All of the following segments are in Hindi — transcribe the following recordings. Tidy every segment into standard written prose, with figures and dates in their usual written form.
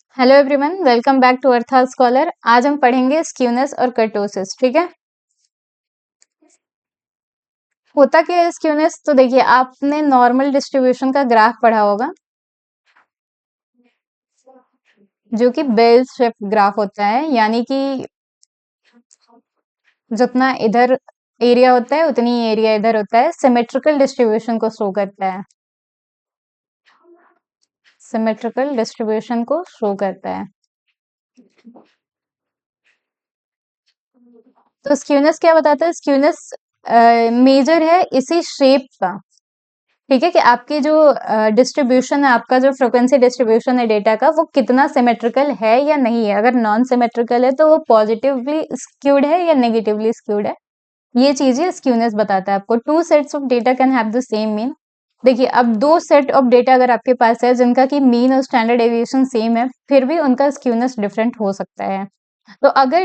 Hello everyone, welcome back to Artha scholar. आज हम पढ़ेंगे स्क्यूनेस और कर्टोसिस। ठीक है। होता क्या है स्क्यूनेस? तो देखिए, आपने नॉर्मल डिस्ट्रीब्यूशन का ग्राफ पढ़ा होगा, जो कि बेल शेप ग्राफ होता है। यानी कि जितना इधर एरिया होता है उतनी एरिया इधर होता है। सिमेट्रिकल डिस्ट्रीब्यूशन को शो करता है। सिमेट्रिकल डिस्ट्रीब्यूशन को शो करता है। तो स्क्यूनेस क्या बताता है? स्क्यूनेस मेजर है इसी शेप का। ठीक है, कि आपकी जो डिस्ट्रीब्यूशन है, आपका जो फ्रिक्वेंसी डिस्ट्रीब्यूशन है डेटा का, वो कितना सिमेट्रिकल है या नहीं है। अगर नॉन सिमेट्रिकल है तो वो पॉजिटिवली स्क्यूड है या नेगेटिवली स्क्यूड है। ये चीजें स्क्यूनेस बताता है आपको। Two sets of data can have the same mean. देखिए, अब दो सेट ऑफ डेटा अगर आपके पास है जिनका की मीन और स्टैंडर्ड डेविएशन सेम है, फिर भी उनका स्क्यूनेस डिफरेंट हो सकता है। तो अगर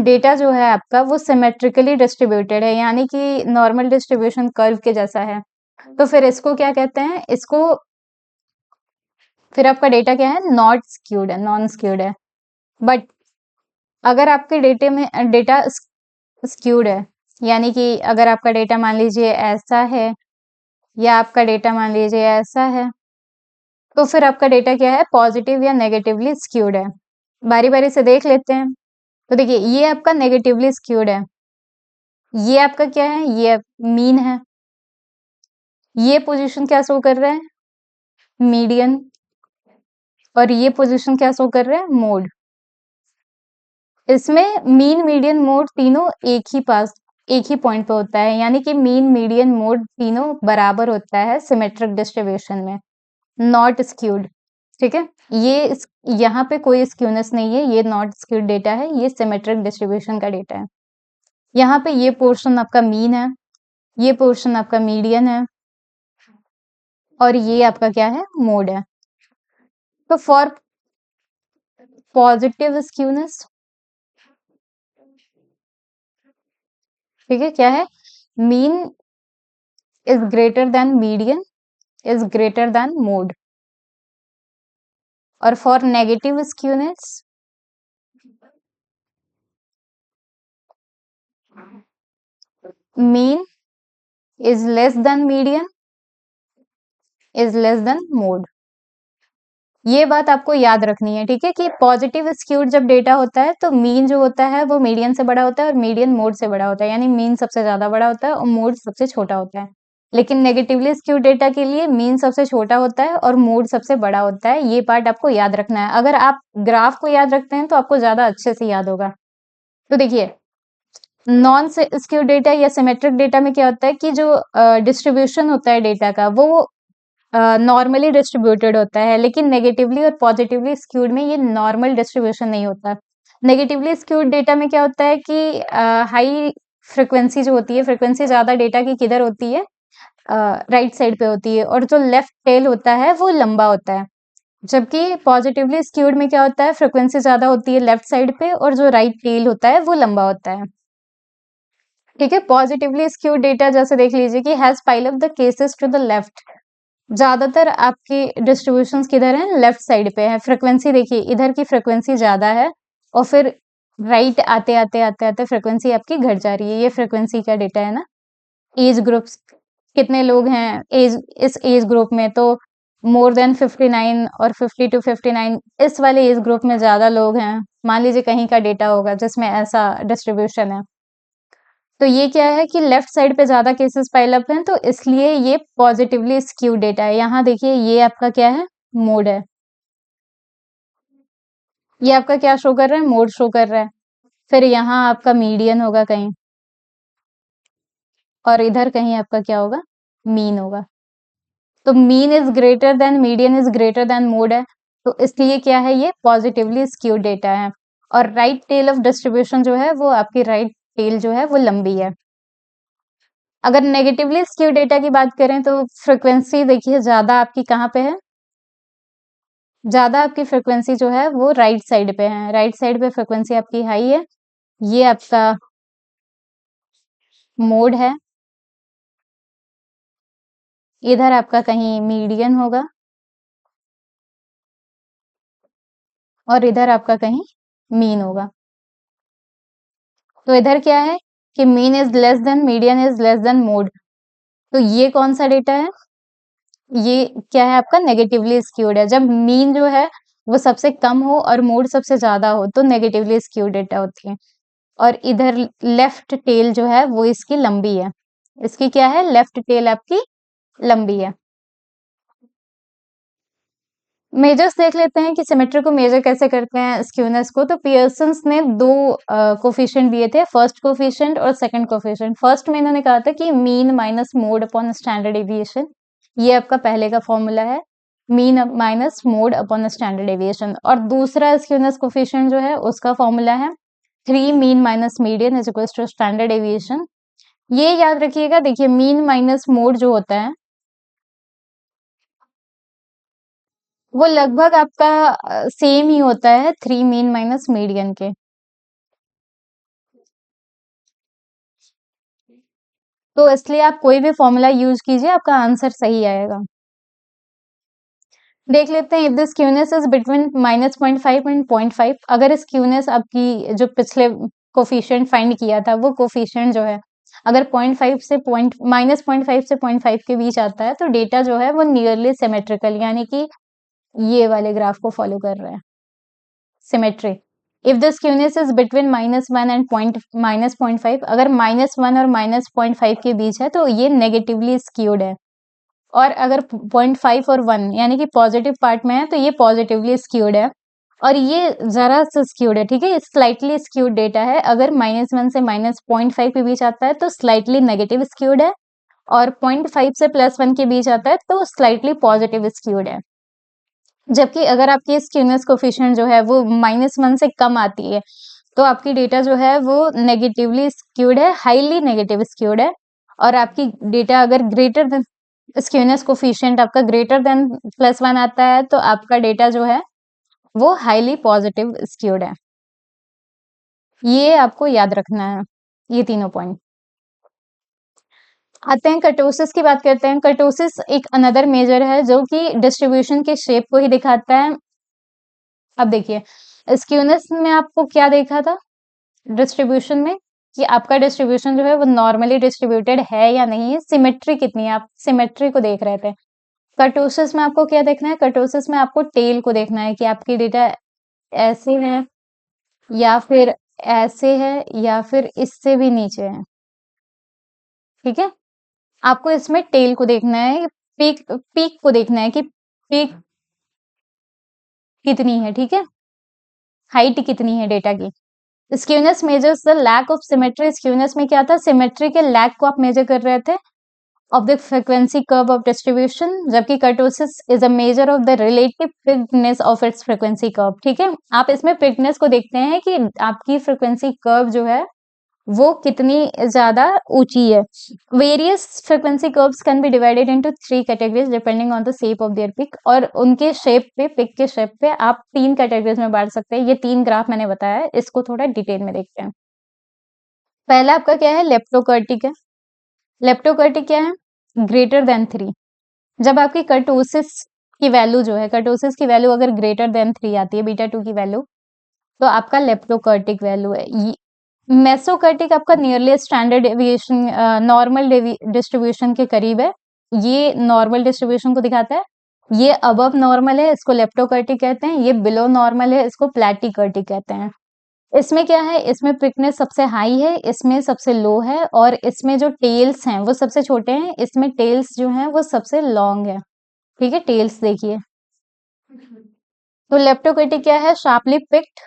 डेटा जो है आपका वो सिमेट्रिकली डिस्ट्रीब्यूटेड है, यानी कि नॉर्मल डिस्ट्रीब्यूशन कर्व के जैसा है, तो फिर इसको क्या कहते हैं? इसको फिर आपका डेटा क्या है? नॉट स्क्यूड है, नॉन स्क्यूड है। बट अगर आपके डेटे में डेटा स्क्यूड है, यानी कि अगर आपका डेटा मान लीजिए ऐसा है या आपका डेटा मान लीजिए ऐसा है, तो फिर आपका डेटा क्या है? पॉजिटिव या नेगेटिवली स्क्यूड है। बारी बारी से देख लेते हैं। तो देखिए, ये आपका नेगेटिवली स्क्यूड है। ये आपका क्या है? ये मीन है। ये पोजीशन क्या शो कर रहा है? मीडियन। और ये पोजीशन क्या शो कर रहा है? मोड। इसमें मीन, मीडियन, मोड तीनों एक ही पॉइंट पे होता है। यानी कि मीन, मीडियन, मोड तीनों बराबर होता है सिमेट्रिक डिस्ट्रीब्यूशन में, नॉट स्क्यूड। ठीक है। यहाँ पे कोई स्क्यूनेस नहीं है, ये नॉट स्क्यूड डेटा है, ये सिमेट्रिक डिस्ट्रीब्यूशन का डेटा है। यहाँ पे ये पोर्शन आपका मीन है, ये पोर्शन आपका मीडियन है, और ये आपका क्या है? मोड है। तो फॉर पॉजिटिव स्क्यूनेस, ठीक है, क्या है? Mean is greater than median is greater than mode. और for negative skewness, mean is less than median is less than mode. ये बात आपको याद रखनी है। ठीक है, कि पॉजिटिव स्क्यूड जब डेटा होता है तो मीन जो होता है वो मीडियन से बड़ा होता है और मीडियन मोड से बड़ा होता है। यानी मीन सबसे ज्यादा बड़ा होता है और मोड सबसे छोटा होता है। लेकिन नेगेटिवली स्क्यूड डेटा के लिए मीन सबसे छोटा होता है और मोड सबसे बड़ा होता है। ये पार्ट आपको याद रखना है। अगर आप ग्राफ को याद रखते हैं तो आपको ज्यादा अच्छे से याद होगा। तो देखिए, नॉन स्क्यूड डेटा या सिमेट्रिक डेटा में क्या होता है कि जो डिस्ट्रीब्यूशन होता है डेटा का, वो नॉर्मली डिस्ट्रीब्यूटेड होता है। लेकिन नेगेटिवली और पॉजिटिवली स्क्यूड में ये नॉर्मल डिस्ट्रीब्यूशन नहीं होता। नेगेटिवली स्क्यूड डेटा में क्या होता है कि हाई फ्रिक्वेंसी जो होती है, फ्रिक्वेंसी ज्यादा डेटा की किधर होती है? राइट साइड पे होती है, और जो लेफ्ट टेल होता है वो लंबा होता है। जबकि पॉजिटिवली स्क्यूड में क्या होता है? फ्रिक्वेंसी ज्यादा होती है लेफ्ट साइड पे, और जो राइट टेल होता है वो लंबा होता है। ठीक है। पॉजिटिवली स्क्यूड डेटा जैसे देख लीजिए कि has pile up the cases to the left. ज्यादातर आपकी डिस्ट्रीब्यूशंस किधर है? लेफ्ट साइड पे है। फ्रिक्वेंसी देखिए, इधर की फ्रिक्वेंसी ज्यादा है, और फिर राइट आते आते आते आते फ्रिक्वेंसी आपकी घट जा रही है। ये फ्रिक्वेंसी का डेटा है ना। एज ग्रुप्स, कितने लोग हैं एज, इस एज ग्रुप में? तो मोर देन 59 और 50 to 59, इस वाले एज ग्रुप में ज्यादा लोग हैं। मान लीजिए कहीं का डेटा होगा जिसमें ऐसा डिस्ट्रीब्यूशन है, तो ये क्या है कि लेफ्ट साइड पे ज्यादा केसेस पाइल अप हैं, तो इसलिए ये पॉजिटिवली स्क्यू डेटा है। यहाँ देखिए, ये आपका क्या है? मोड है। ये आपका क्या शो कर रहा है? मोड शो कर रहा है। फिर यहाँ आपका मीडियन होगा कहीं, और इधर कहीं आपका क्या होगा? मीन होगा। तो mean is greater than median is greater than mode है, तो इसलिए क्या है? ये पॉजिटिवली स्क्यू डेटा है। और राइट टेल ऑफ डिस्ट्रीब्यूशन जो है वो आपकी राइट टेल जो है वो लंबी है। अगर नेगेटिवली स्क्यू डेटा की बात करें तो फ्रिक्वेंसी देखिए ज्यादा आपकी कहाँ पे है? ज्यादा आपकी फ्रिक्वेंसी जो है वो राइट साइड पे है। राइट साइड पे फ्रिक्वेंसी आपकी हाई है। ये आपका मोड है। इधर आपका कहीं मीडियन होगा। और इधर आपका कहीं मीन होगा। तो इधर क्या है कि mean is less than, median is less than mode. तो ये कौन सा डेटा है? ये क्या है आपका? नेगेटिवली स्क्यूड है। जब मीन जो है वो सबसे कम हो और मोड सबसे ज्यादा हो तो नेगेटिवली स्क्यूड डेटा होती है। और इधर लेफ्ट टेल जो है वो इसकी लंबी है। इसकी क्या है? लेफ्ट टेल आपकी लंबी है। मेजर्स देख लेते हैं कि सिमेट्री को मेजर कैसे करते हैं स्क्यूनेस को। तो पियर्सन्स ने दो कोफिशिएंट दिए थे, फर्स्ट कोफिशिएंट और सेकंड कोफिशिएंट। फर्स्ट में इन्होंने कहा था कि mean minus mode upon standard deviation, ये आपका पहले का फॉर्मूला है, mean minus mode upon standard deviation. और दूसरा स्क्यूनेस कोफिशिएंट जो है उसका फॉर्मूला है 3 mean minus median is equal to standard deviation. ये याद रखिएगा, देखिए मीन माइनस मोड जो होता है वो लगभग आपका सेम ही होता है 3 मीन माइनस मीडियन के। तो इसलिए आप कोई भी फॉर्मूला यूज कीजिए, आपका आंसर सही आएगा। देख लेते हैं, if the skewness is between -0.5 and 0.5, अगर स्क्यूनेस आपकी जो पिछले कोफिशिएंट फाइंड किया था वो कोफिशिएंट जो है अगर 0.5 से -0.5 से 0.5 के बीच आता है तो डेटा जो है वो नियरली सिमेट्रिकल, यानी कि ये वाले ग्राफ को फॉलो कर रहा है, symmetry. If the skewness is between -1 and -0.5, अगर -1 और -0.5 के बीच है तो ये नेगेटिवली स्क्यूड है। और अगर 0.5 और 1 यानी कि पॉजिटिव पार्ट में है तो ये पॉजिटिवली स्क्यूड है। और ये जरा सा स्क्यूड है, ठीक है, स्लाइटली स्क्यूड डेटा है। अगर -1 से -0.5 के बीच आता है तो स्लाइटली नेगेटिव स्क्यूड है, और 0.5 से +1 के बीच आता है तो स्लाइटली पॉजिटिव स्क्यूड है। जबकि अगर आपकी स्क्यूनेस कोफिशिएंट जो है वो -1 से कम आती है तो आपकी डेटा जो है वो नेगेटिवली स्क्यूड है, हाईली नेगेटिव स्क्यूड है। और आपकी डेटा अगर ग्रेटर देन, स्क्यूनेस कोफिशिएंट आपका ग्रेटर देन +1 आता है तो आपका डेटा जो है वो हाईली पॉजिटिव स्क्यूड है। ये आपको याद रखना है, ये तीनों पॉइंट। आते हैं कर्टोसिस की बात करते हैं। कर्टोसिस एक अनदर मेजर है जो कि डिस्ट्रीब्यूशन के शेप को ही दिखाता है। अब देखिए, स्क्यूनेस में आपको क्या देखा था डिस्ट्रीब्यूशन में, कि आपका डिस्ट्रीब्यूशन जो है वो नॉर्मली डिस्ट्रीब्यूटेड है या नहीं है, सिमेट्री कितनी है, आप सिमेट्री को देख रहे थे। कर्टोसिस में आपको क्या देखना है? कर्टोसिस में आपको टेल को देखना है कि आपकी डेटा ऐसे है या फिर ऐसे है या फिर इससे भी नीचे है, ठीक है। आपको इसमें टेल को देखना है, पीक पीक को देखना है कि पीक कितनी है, ठीक है, हाइट कितनी है डेटा की। Skewness measures the lack of symmetry. Skewness में क्या था? सिमेट्री के लैक को आप मेजर कर रहे थे of the frequency curve of distribution, जबकि kurtosis is a measure of the relative fitness of its frequency curve, ठीक है। आप इसमें फिटनेस को देखते हैं कि आपकी फ्रीक्वेंसी कर्व जो है वो कितनी ज्यादा ऊंची है। Various frequency curves can be divided into 3 categories depending on the shape of their peak, और उनके शेप पे, पिक के शेप पे आप 3 कैटेगरीज में बांट सकते हैं। ये 3 ग्राफ मैंने बताया है, इसको थोड़ा डिटेल में देखते हैं। पहला आपका क्या है? लेप्टोकर्टिक है। लेप्टोकर्टिक क्या है? Greater than 3। जब आपकी कर्टोसिस की वैल्यू जो है, कर्टोसिस की वैल्यू अगर ग्रेटर देन 3 आती है, बीटा 2 की वैल्यू, तो आपका लेप्टोकर्टिक वैल्यू है। मेसोकर्टिक आपका nearly standard deviation, normal distribution के करीब है, ये नॉर्मल डिस्ट्रीब्यूशन को दिखाता है। ये अबव नॉर्मल है, इसको लेप्टोकर्टिक कहते हैं। ये बिलो नॉर्मल है, इसको प्लैटिकर्टिक कहते हैं। इसमें क्या है? इसमें थिकनेस सबसे हाई है, इसमें सबसे लो है, और इसमें जो टेल्स हैं वो सबसे छोटे हैं, इसमें टेल्स जो हैं वो सबसे लॉन्ग है, ठीक है। टेल्स देखिए, तो लेप्टोकर्टिक क्या है? Sharply peaked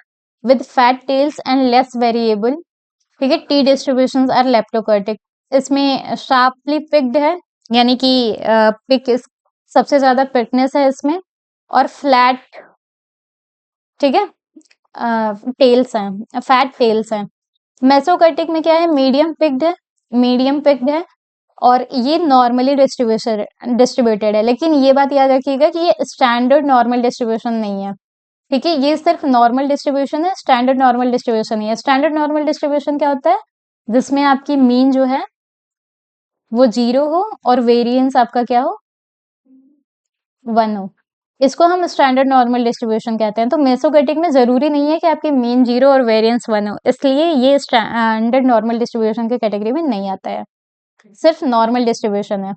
with fat tails and less variable, ठीक है। T distributions are leptokurtic. इसमें शार्पली पिक्ड है, यानी कि पिक सबसे ज्यादा पिकनेस है इसमें, और फ्लैट, ठीक है, टेल्स हैं, फैट टेल्स हैं। मेसोकर्टिक में क्या है? मीडियम पिक्ड है, मीडियम पिक्ड है, और ये नॉर्मली डिस्ट्रीब्यूटेड है। लेकिन ये बात याद रखिएगा कि ये स्टैंडर्ड नॉर्मल डिस्ट्रीब्यूशन नहीं है, ठीक है। ये सिर्फ नॉर्मल डिस्ट्रीब्यूशन है, स्टैंडर्ड नॉर्मल डिस्ट्रीब्यूशन नहीं है। स्टैंडर्ड नॉर्मल डिस्ट्रीब्यूशन क्या होता है? जिसमें आपकी मीन जो है वो 0 हो और वेरिएंस आपका क्या हो? 1 हो, इसको हम स्टैंडर्ड नॉर्मल डिस्ट्रीब्यूशन कहते हैं। तो मेसोकैटिक में जरूरी नहीं है कि आपकी मीन 0 और वेरिएंस 1 हो, इसलिए ये स्टैंडर्ड नॉर्मल डिस्ट्रीब्यूशन के कैटेगरी में नहीं आता है, सिर्फ नॉर्मल डिस्ट्रीब्यूशन है।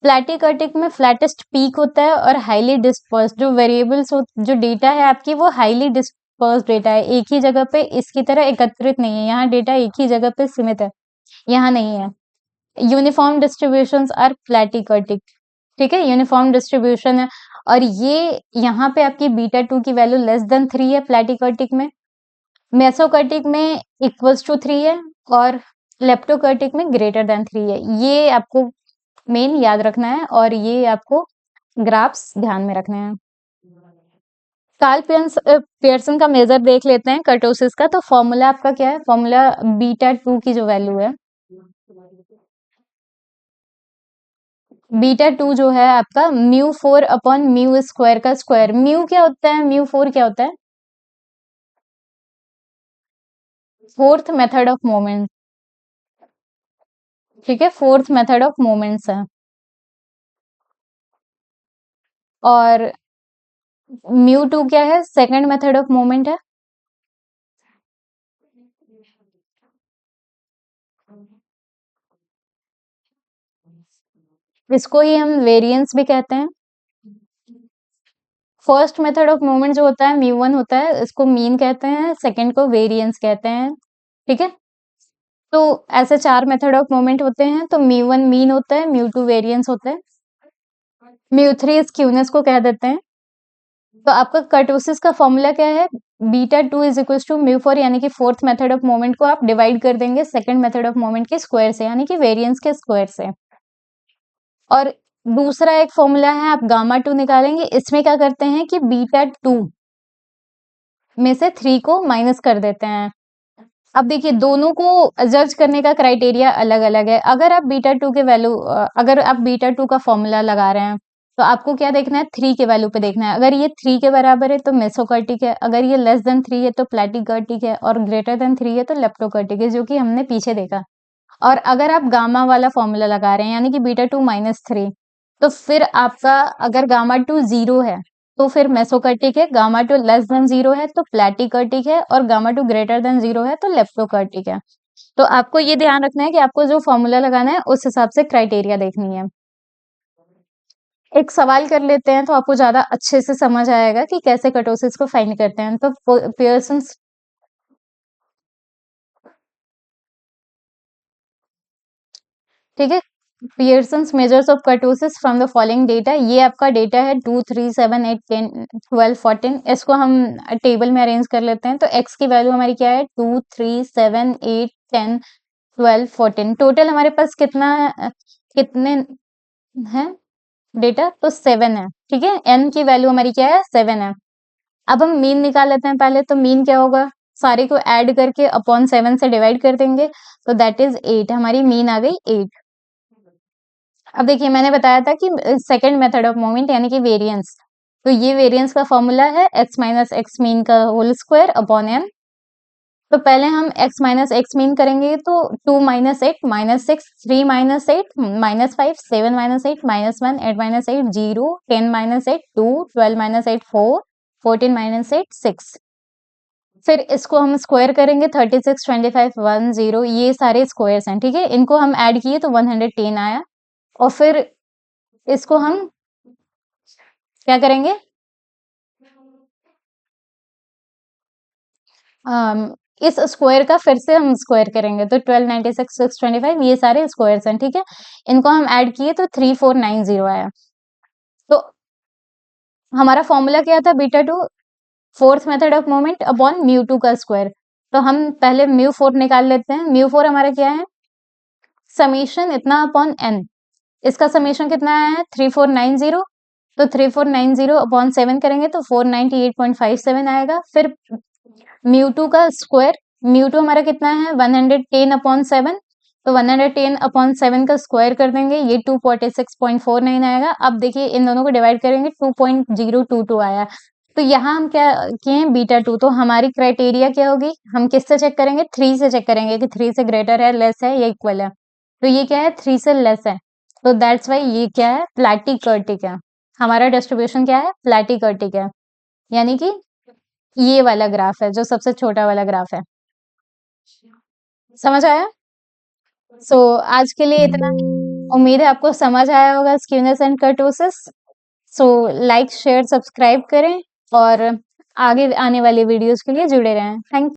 प्लैटिकर्टिक में फ्लैटेस्ट पीक होता है और हाईली डिस्पर्स, जो वेरिएबल्स जो डेटा है आपकी वो हाईली डिस्पर्स डेटा है, एक ही जगह पे इसकी तरह एकत्रित नहीं है, यहाँ डेटा एक ही जगह पे सीमित है, यहाँ नहीं है। यूनिफॉर्म डिस्ट्रीब्यूशंस आर प्लैटिकर्टिक, ठीक है, यूनिफॉर्म डिस्ट्रीब्यूशन है। और ये यहाँ पे आपकी बीटा 2 की वैल्यू लेस देन 3 है प्लैटिकर्टिक में, मेसोकर्टिक में इक्वल्स टू 3 है और लेप्टोकर्टिक में ग्रेटर देन 3 है। ये आपको मेन याद रखना है और ये आपको ग्राफ्स ध्यान में रखने हैं। कार्ल पियर्सन का मेजर देख लेते हैं कर्टोसिस का। तो फॉर्मूला आपका क्या है, फॉर्मूला बीटा 2 की जो वैल्यू है, बीटा 2 जो है आपका म्यू 4 अपॉन म्यू स्क्वायर का स्क्वायर। म्यू क्या होता है, म्यू 4 क्या होता है, फोर्थ मेथड ऑफ मोमेंट, ठीक है, फोर्थ मेथड ऑफ मोमेंट्स है। और म्यू 2 क्या है, सेकंड मेथड ऑफ मोमेंट है। इसको ही हम वेरिएंस भी कहते हैं। फर्स्ट मेथड ऑफ मूवमेंट जो होता है म्यू 1 होता है, इसको मीन कहते हैं, सेकंड को वेरिएंस कहते हैं, ठीक है। तो ऐसे 4 मेथड ऑफ मूवमेंट होते हैं। तो म्यू 1 मीन होता है, म्यू 2 वेरिएंस होता है, म्यू 3 स्क्यूनेस को कह देते हैं। तो आपका कर्टोसिस का फॉर्मूला क्या है, beta 2 is equal to mu 4, यानी कि फोर्थ मेथड ऑफ मोमेंट को आप डिवाइड कर देंगे सेकंड मेथड ऑफ मोमेंट के स्क्वायर से, यानी कि वेरिएंस के स्क्वायर से। और दूसरा एक फॉर्मूला है, आप गामा 2 निकालेंगे, इसमें क्या करते हैं कि बीटा 2 में से 3 को माइनस कर देते हैं। अब देखिए दोनों को जज करने का क्राइटेरिया अलग अलग है। अगर आप बीटा 2 के वैल्यू, अगर आप बीटा 2 का फॉर्मूला लगा रहे हैं तो आपको क्या देखना है, 3 के वैल्यू पे देखना है। अगर ये 3 के बराबर है तो मेसोकर्टिक है, अगर ये लेस देन 3 है तो प्लैटिकर्टिक है, और ग्रेटर देन 3 है तो लेप्टोकर्टिक है, जो कि हमने पीछे देखा। और अगर आप गामा वाला फॉर्मूला लगा रहे हैं यानी कि बीटा 2 माइनस 3, तो फिर आपका अगर गामा 2 0 है तो फिर मेसोकर्टिक है, गामा 2 लेस देन 0 है तो प्लैटिकर्टिक है, और गामा 2 ग्रेटर देन 0 है तो लेप्टोकर्टिक है। तो आपको ये ध्यान रखना है कि आपको जो फॉर्मूला लगाना है उस हिसाब से क्राइटेरिया देखनी है। एक सवाल कर लेते हैं तो आपको ज्यादा अच्छे से समझ आएगा कि कैसे कर्टोसिस को फाइंड करते हैं। तो पियर्सन, ठीक है, Pearson's measures of kurtosis from the following data. ये आपका डेटा है 2, 3, 7, 8, 10, 12, 14। इसको हम टेबल में अरेंज कर लेते हैं। तो x की वैल्यू हमारी क्या है, 2, 3, 7, 8, 10, 12, 14। टोटल हमारे पास कितना कितने हैं डेटा, तो 7 है, ठीक है। n की वैल्यू हमारी क्या है, 7 है। अब हम मीन निकाल लेते हैं पहले। तो मीन क्या होगा, सारे को ऐड करके अपॉन 7 से डिवाइड कर देंगे, तो दैट इज 8। हमारी मीन आ गई 8। अब देखिए मैंने बताया था कि सेकंड मेथड ऑफ मूवमेंट यानी कि वेरिएंस, तो ये वेरिएंस का फॉर्मूला है x माइनस एक्स मीन का होल स्क्वायर अपॉन m। तो पहले हम x माइनस एक्स मीन करेंगे, तो 2 minus 8 minus 6, 3 minus 8 minus 5, 7 minus 8 minus 1, 8 minus 8 0, 10 minus 8 2, 12 minus 8 4, 14 minus 8 6। फिर इसको हम स्क्वायर करेंगे, 36, 25, 1 0, ये सारे स्क्वायर्स हैं, ठीक है। इनको हम ऐड किए तो 110 आया। और फिर इसको हम क्या करेंगे, इस स्क्वायर का फिर से हम स्क्वायर करेंगे, तो 12, 96, 625, ये सारे स्क्वायर्स हैं, ठीक है। इनको हम ऐड किए तो 3490 आया। तो हमारा फॉर्मूला क्या था, beta 2 fourth method of moment upon mu 2 का स्क्वायर। तो हम पहले म्यू 4 निकाल लेते हैं। म्यू 4 हमारा क्या है, समीशन इतना अपॉन n। इसका समीशन कितना आया है, 3490। तो 3490 अपॉन 7 करेंगे तो 498.57 आएगा। फिर म्यू 2 का स्क्वायर, म्यू 2 हमारा कितना है, 110 अपॉन 7। तो 110 अपॉन 7 का स्क्वायर कर देंगे, ये 246.49 आएगा। अब देखिए इन दोनों को डिवाइड करेंगे, 2.022 आया। तो यहाँ हम क्या किए हैं, बीटा 2। तो हमारी क्राइटेरिया क्या होगी, हम किससे चेक करेंगे, 3 से चेक करेंगे कि 3 से ग्रेटर है, लेस है या इक्वल है। तो ये क्या है, 3 से लेस है, तो दैट्स वाई ये क्या है, प्लैटिकर्टिक है। हमारा डिस्ट्रीब्यूशन क्या है? फ्लैटिकर्टिक है, यानी कि ये वाला ग्राफ है, जो सबसे छोटा वाला ग्राफ है। समझ आया? आज के लिए इतना ही। उम्मीद है आपको समझ आया होगा skewness and kurtosis. Like, share, subscribe करें और आगे आने वाली वीडियोस के लिए जुड़े रहें। थैंक